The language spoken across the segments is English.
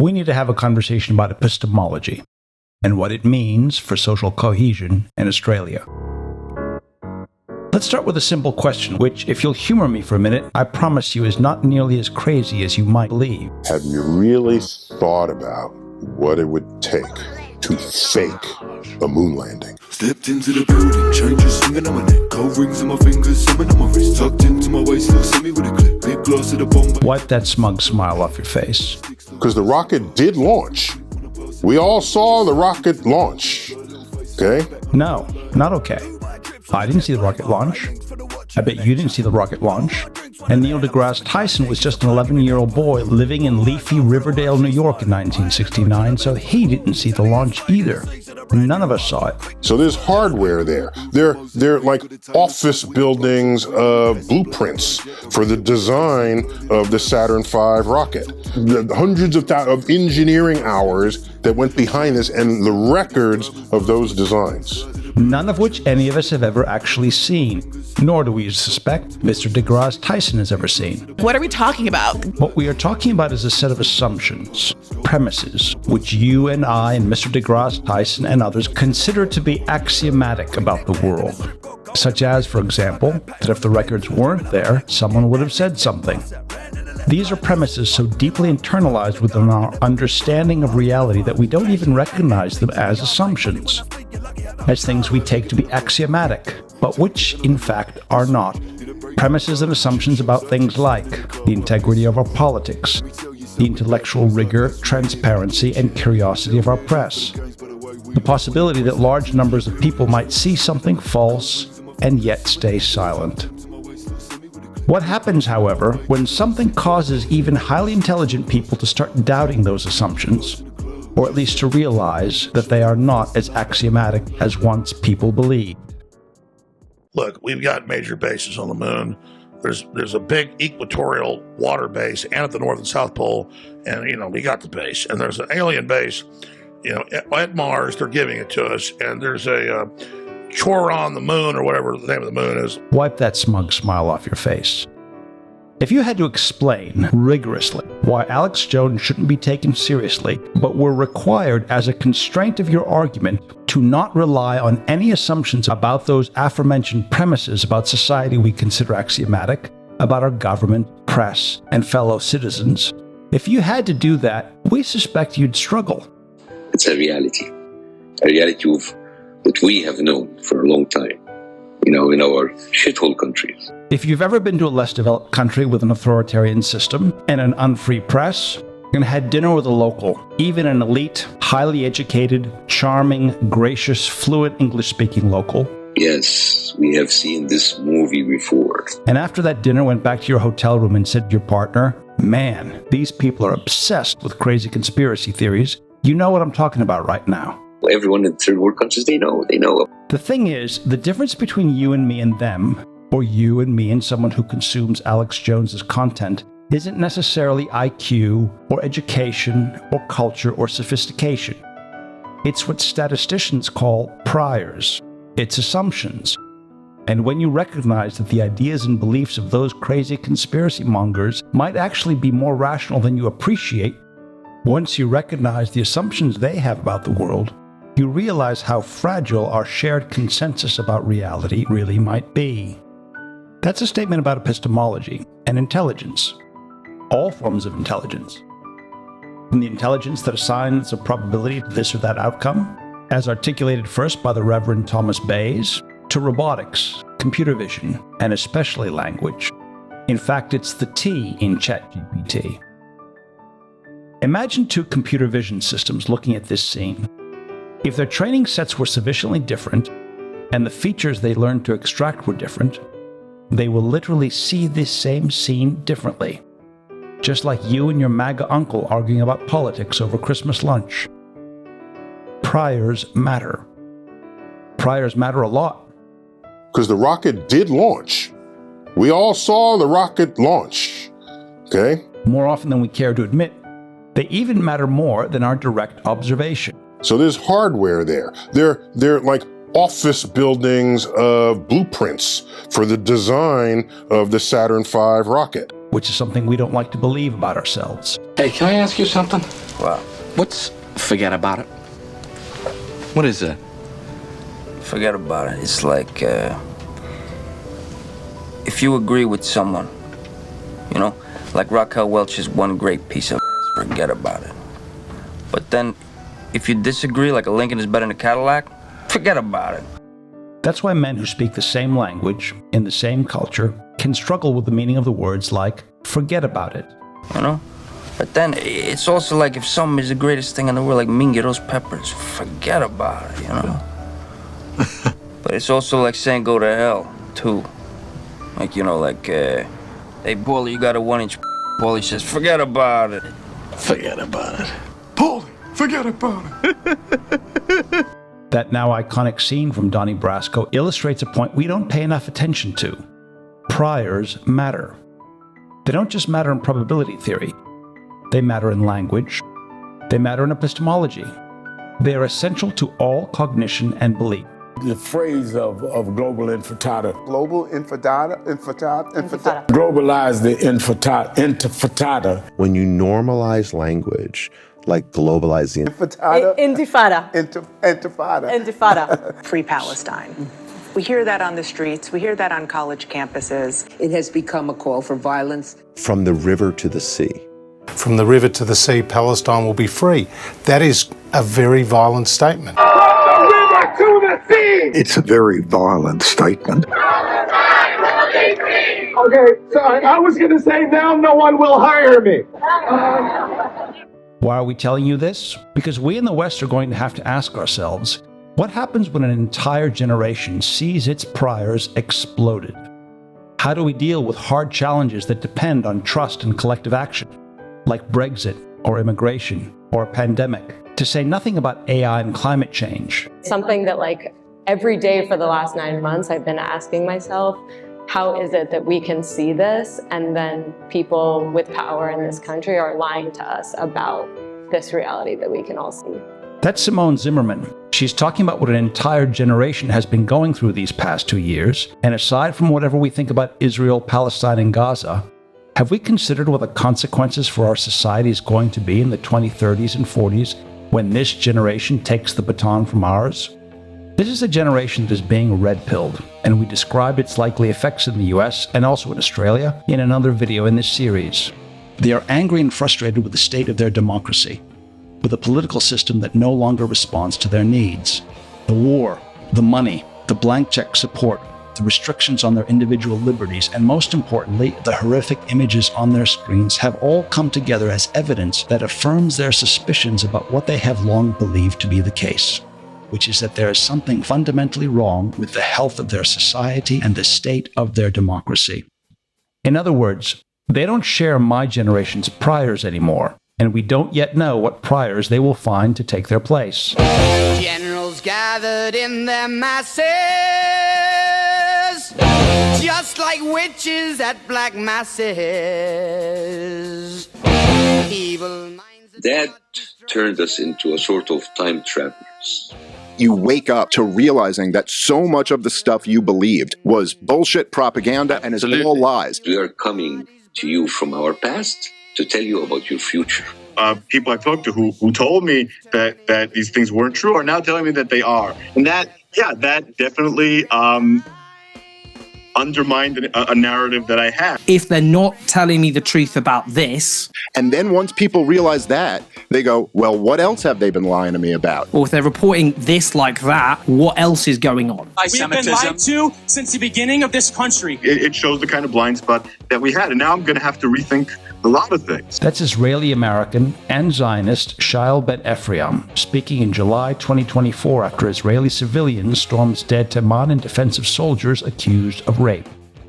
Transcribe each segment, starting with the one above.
we need to have a conversation about epistemology and what it means for social cohesion in Australia. Let's start with a simple question, which, if you'll humor me for a minute, I promise you is not nearly as crazy as you might believe. Have you really thought about what it would take to fake a moon landing? Stepped into the building, changes singing on my neck, gold rings on my fingers, something on my wrist, tucked into my waist, look, see me with a clip, big glass of the bomb. Wipe that smug smile off your face. Because the rocket did launch. We all saw the rocket launch. Okay? No, not okay. I didn't see the rocket launch. I bet you didn't see the rocket launch. And Neil deGrasse Tyson was just an 11-year-old boy living in leafy Riverdale, New York in 1969, so he didn't see the launch either. None of us saw it. So there's hardware there. They're like office buildings, blueprints for the design of the Saturn V rocket. The hundreds of engineering hours that went behind this and the records of those designs. None of which any of us have ever actually seen, nor do we suspect Mr. deGrasse Tyson has ever seen. What are we talking about? What we are talking about is a set of assumptions, premises, which you and I and Mr. deGrasse Tyson and others consider to be axiomatic about the world. Such as, for example, that if the records weren't there, someone would have said something. These are premises so deeply internalized within our understanding of reality that we don't even recognize them as assumptions, as things we take to be axiomatic, but which, in fact, are not. Premises and assumptions about things like the integrity of our politics, the intellectual rigor, transparency, and curiosity of our press, the possibility that large numbers of people might see something false and yet stay silent. What happens, however, when something causes even highly intelligent people to start doubting those assumptions, or at least to realize that they are not as axiomatic as once people believed? Look, we've got major bases on the moon. There's a big equatorial water base and at the North and South Pole, and, we got the base. And there's an alien base, at Mars, they're giving it to us, and there's a chore on the moon, or whatever the name of the moon is. Wipe that smug smile off your face. If you had to explain rigorously why Alex Jones shouldn't be taken seriously, but were required as a constraint of your argument to not rely on any assumptions about those aforementioned premises about society we consider axiomatic, about our government, press, and fellow citizens, if you had to do that, we suspect you'd struggle. It's a reality that we have known for a long time, in our shithole countries. If you've ever been to a less developed country with an authoritarian system and an unfree press, and had dinner with a local, even an elite, highly educated, charming, gracious, fluent English-speaking local. Yes, we have seen this movie before. And after that dinner went back to your hotel room and said to your partner, "Man, these people are obsessed with crazy conspiracy theories. You know what I'm talking about right now." Everyone in third world countries, they know. The thing is, the difference between you and me and them, or you and me and someone who consumes Alex Jones's content, isn't necessarily IQ, or education, or culture, or sophistication. It's what statisticians call priors. It's assumptions. And when you recognize that the ideas and beliefs of those crazy conspiracy mongers might actually be more rational than you appreciate, once you recognize the assumptions they have about the world, you realize how fragile our shared consensus about reality really might be. That's a statement about epistemology and intelligence. All forms of intelligence. From the intelligence that assigns a probability to this or that outcome, as articulated first by the Reverend Thomas Bayes, to robotics, computer vision, and especially language. In fact, it's the T in ChatGPT. Imagine two computer vision systems looking at this scene. If their training sets were sufficiently different, and the features they learned to extract were different, they will literally see this same scene differently. Just like you and your MAGA uncle arguing about politics over Christmas lunch. Priors matter. Priors matter a lot. Because the rocket did launch. We all saw the rocket launch. Okay? More often than we care to admit, they even matter more than our direct observation. So there's hardware there. They're like office buildings, blueprints for the design of the Saturn V rocket. which is something we don't like to believe about ourselves. Hey, can I ask you something? What? What's forget about it? What is that? Forget about it. It's like, if you agree with someone, you know, like Raquel Welch's one great piece of forget about it. But then, if you disagree, like a Lincoln is better than a Cadillac, forget about it. That's why men who speak the same language, in the same culture, can struggle with the meaning of the words like, forget about it. You know? But then, it's also like if something is the greatest thing in the world, like Mingitos peppers, forget about it, you know? But it's also like saying go to hell, too. Like, you know, like, hey, Paulie, you got a 1-inch Paulie says, forget about it. Forget about it. Paulie, forget about it. That now iconic scene from Donnie Brasco illustrates a point we don't pay enough attention to. Priors matter. They don't just matter in probability theory. They matter in language. They matter in epistemology. They are essential to all cognition and belief. The phrase of global intifada. Global intifada? Globalize the intifada. When you normalize language, like globalize the Intifada. Free Palestine. We hear that on the streets. We hear that on college campuses. It has become a call for violence. From the river to the sea. From the river to the sea, Palestine will be free. That is a very violent statement. From the river to the sea! It's a very violent statement. Okay, so I was going to say now no one will hire me. Why are we telling you this? Because we in the West are going to have to ask ourselves, what happens when an entire generation sees its priors exploded? How do we deal with hard challenges that depend on trust and collective action, like Brexit or immigration or a pandemic, to say nothing about AI and climate change? Something that like every day for the last 9 months I've been asking myself, how is it that we can see this and then people with power in this country are lying to us about this reality that we can all see? That's Simone Zimmerman. She's talking about what an entire generation has been going through these past 2 years. And aside from whatever we think about Israel, Palestine, and Gaza, have we considered what the consequences for our society is going to be in the 2030s and 40s when this generation takes the baton from ours? This is a generation that is being red-pilled, and we described its likely effects in the US and also in Australia in another video in this series. They are angry and frustrated with the state of their democracy, with a political system that no longer responds to their needs. The war, the money, the blank check support, the restrictions on their individual liberties, and most importantly, the horrific images on their screens have all come together as evidence that affirms their suspicions about what they have long believed to be the case, which is that there is something fundamentally wrong with the health of their society and the state of their democracy. In other words, they don't share my generation's priors anymore, and we don't yet know what priors they will find to take their place. Generals gathered in their masses, just like witches at black masses. Evil minds. That turned us into a sort of time travelers. You wake up to realizing that so much of the stuff you believed was bullshit propaganda and is all lies. We are coming to you from our past to tell you about your future. People I talked to who told me that these things weren't true are now telling me that they are. And that definitely undermined a narrative that I had. If they're not telling me the truth about this... And then once people realize that, they go, well, what else have they been lying to me about? Or if they're reporting this like that, what else is going on? We've been lied to since the beginning of this country. It shows the kind of blind spot that we had. And now I'm going to have to rethink a lot of things. That's Israeli-American and Zionist Shail Ben Ephraim speaking in July 2024 after Israeli civilians stormed Sde Teman in defense of soldiers accused of rape.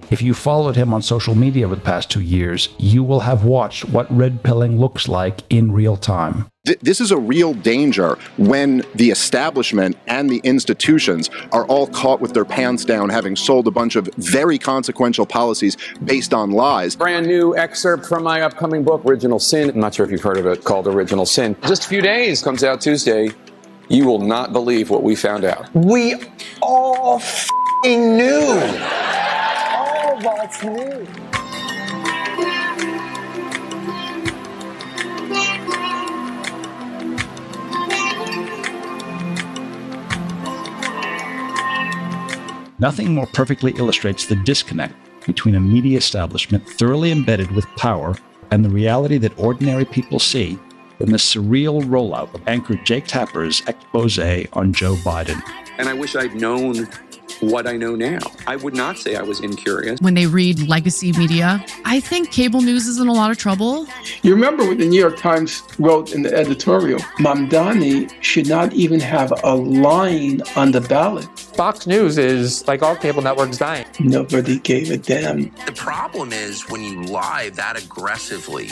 If you followed him on social media over the past 2 years, you will have watched what red pilling looks like in real time. This is a real danger when the establishment and the institutions are all caught with their pants down, having sold a bunch of very consequential policies based on lies. Brand new excerpt from my upcoming book, Original Sin. I'm not sure if you've heard of it, called Original Sin. Just a few days, comes out Tuesday. You will not believe what we found out. We all f***ing knew. All of us knew. Nothing more perfectly illustrates the disconnect between a media establishment thoroughly embedded with power and the reality that ordinary people see than the surreal rollout of anchor Jake Tapper's expose on Joe Biden. And I wish I'd known what I know now. I would not say I was incurious. When they read legacy media, I think cable news is in a lot of trouble. You remember what the New York Times wrote in the editorial? Mamdani should not even have a line on the ballot. Fox News is, like all cable networks, dying. Nobody gave a damn. The problem is when you lie that aggressively.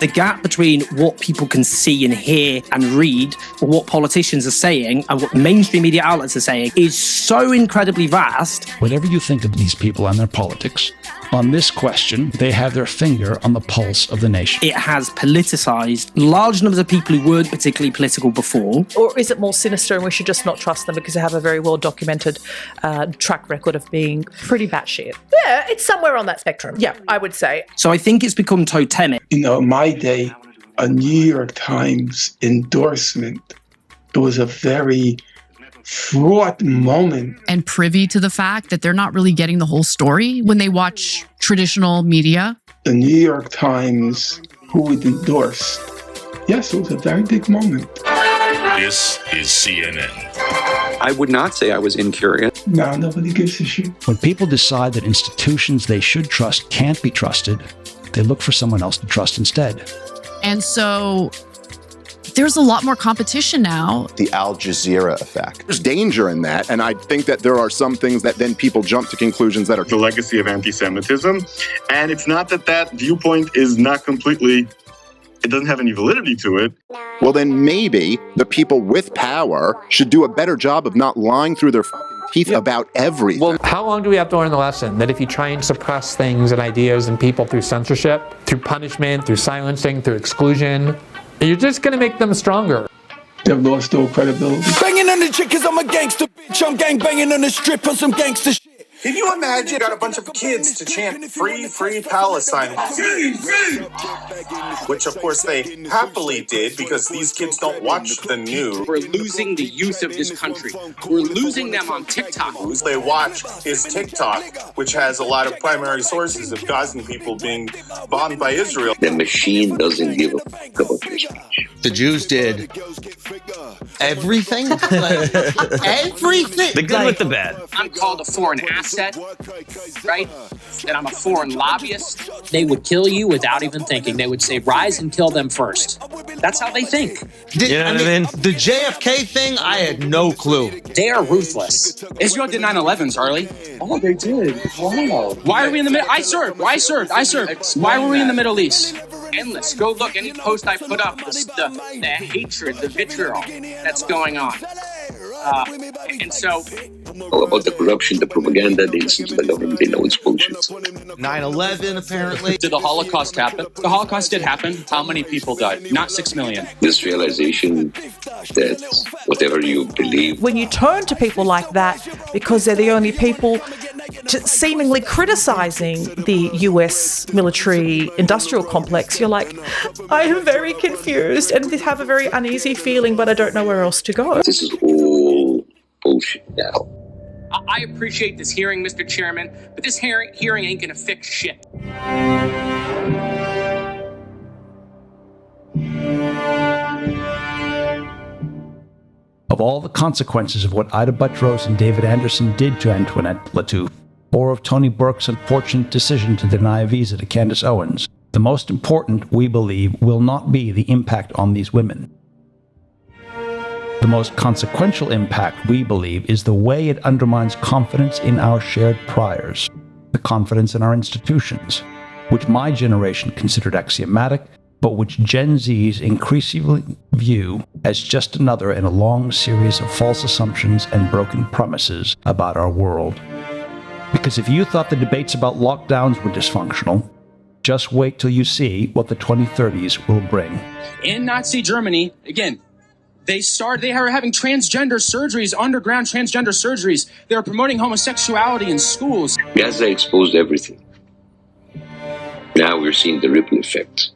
The gap between what people can see and hear and read, or what politicians are saying and what mainstream media outlets are saying is so incredibly vast. Whatever you think of these people and their politics, on this question, they have their finger on the pulse of the nation. It has politicized large numbers of people who weren't particularly political before. Or is it more sinister and we should just not trust them because they have a very well-documented track record of being pretty batshit? Yeah, it's somewhere on that spectrum. Yeah, I would say. So I think it's become totemic. You know, in my day, a New York Times endorsement, it was a very fraught moment. And privy to the fact that they're not really getting the whole story when they watch traditional media. The New York Times, who it endorsed, yes, it was a very big moment. This is CNN. I would not say I was incurious. Now nobody gives a shit. When people decide that institutions they should trust can't be trusted, they look for someone else to trust instead. And so there's a lot more competition now. The Al Jazeera effect. There's danger in that, and I think that there are some things that then people jump to conclusions that are the legacy of anti-Semitism. And it's not that that viewpoint is not completely, it doesn't have any validity to it. Well, then maybe the people with power should do a better job of not lying through their teeth about everything. Well, how long do we have to learn the lesson that if you try and suppress things and ideas and people through censorship, through punishment, through silencing, through exclusion, you're just going to make them stronger? They've lost all credibility. Banging on the chick 'cause I'm a gangster bitch. I'm gang banging on the strip on some gangster shit. Can you imagine got a bunch of kids to chant free, free Palestine? Free, free! Which, of course, they happily did because these kids don't watch the news. We're losing the youth of this country. We're losing them on TikTok. They watch is TikTok, which has a lot of primary sources of Gazan people being bombed by Israel. The machine doesn't give a fuck about your speech. The Jews did everything? Everything. The good with the bad. I'm called a foreign asset, right? That I'm a foreign lobbyist. They would kill you without even thinking. They would say, rise and kill them first. That's how they think. You know what I mean? The JFK thing, I had no clue. They are ruthless. Israel did 9/11, Charlie. Oh, they did. Wow. Why are we in the middle? I served. Why were we in the Middle East? Endless. Go look. Any post I put up, the hatred, the vitriol that's going on. And so... All about the corruption, the propaganda, they listen to the government, they know it's bullshit. 9/11, apparently. Did the Holocaust happen? The Holocaust did happen. How many people died? Not 6 million. This realization that whatever you believe... When you turn to people like that because they're the only people seemingly criticizing the US military industrial complex, you're like, I am very confused and have a very uneasy feeling, but I don't know where else to go. This is all bullshit now. I appreciate this hearing, Mr. Chairman, but this hearing ain't gonna fix shit. Of all the consequences of what Ida Buttrose and David Anderson did to Antoinette Lattouf, or of Tony Burke's unfortunate decision to deny a visa to Candace Owens, the most important, we believe, will not be the impact on these women. The most consequential impact, we believe, is the way it undermines confidence in our shared priors, the confidence in our institutions, which my generation considered axiomatic, but which Gen Zs increasingly view as just another in a long series of false assumptions and broken promises about our world. Because if you thought the debates about lockdowns were dysfunctional, just wait till you see what the 2030s will bring. In Nazi Germany, again, they are having transgender surgeries, underground transgender surgeries. They are promoting homosexuality in schools. Gaza exposed everything. Now we're seeing the ripple effect.